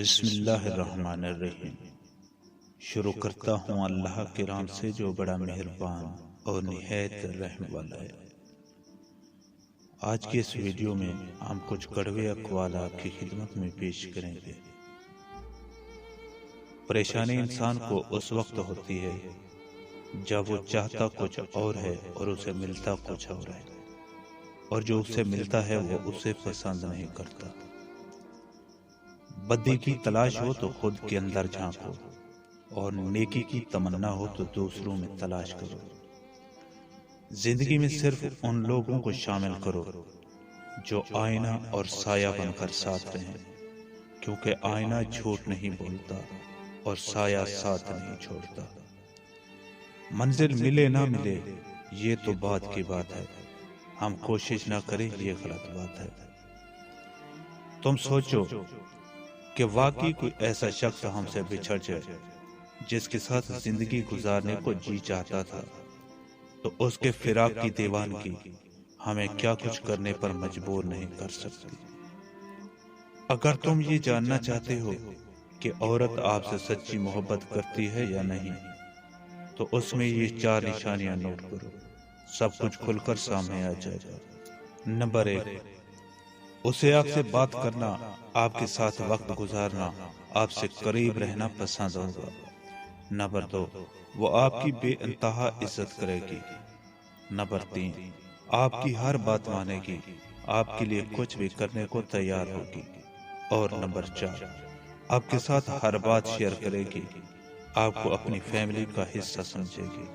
بسم اللہ الرحمن الرحیم۔ شروع کرتا ہوں اللہ کے نام سے جو بڑا مہربان اور نہایت رحم والا ہے۔ آج کے اس ویڈیو میں ہم کچھ کڑوے اقوال آپ کی خدمت میں پیش کریں گے۔ پریشانی انسان کو اس وقت ہوتی ہے جب وہ چاہتا کچھ اور ہے اور اسے ملتا کچھ اور ہے، اور جو اسے ملتا ہے وہ اسے پسند نہیں کرتا۔ بدی کی تلاش ہو تو خود کے اندر جھانکو، اور نیکی کی تمنا ہو تو دوسروں میں تلاش کرو۔ زندگی میں صرف ان لوگوں کو شامل کرو جو آئینہ اور سایہ بن کر ساتھ رہیں، کیونکہ آئینہ جھوٹ نہیں بولتا اور سایہ ساتھ نہیں چھوڑتا۔ منزل ملے نہ ملے یہ تو بعد کی بات ہے، ہم کوشش نہ کریں یہ غلط بات ہے۔ تم سوچو کہ واقعی کوئی ایسا شخص ہم سے بچھڑ جائے جس کے ساتھ زندگی گزارنے کو جی چاہتا تھا، تو اس کے فراق کی دیوانگی ہمیں کیا کچھ کرنے پر مجبور نہیں کر سکتی۔ اگر تم یہ جاننا چاہتے ہو کہ عورت آپ سے سچی محبت کرتی ہے یا نہیں، تو اس میں یہ 4 نشانیاں نوٹ کرو، سب کچھ کھل کر سامنے آ جائے گا۔ نمبر 1، اسے آپ سے بات کرنا، آپ کے ساتھ وقت گزارنا، آپ سے قریب رہنا پسند ہوگا۔ نمبر 2، وہ آپ کی بے انتہا عزت کرے گی۔ نمبر 3، آپ کی ہر بات مانے گی، آپ کے لیے کچھ بھی کرنے کو تیار ہوگی۔ اور نمبر 4، آپ کے ساتھ ہر بات شیئر کرے گی، آپ کو اپنی فیملی کا حصہ سمجھے گی۔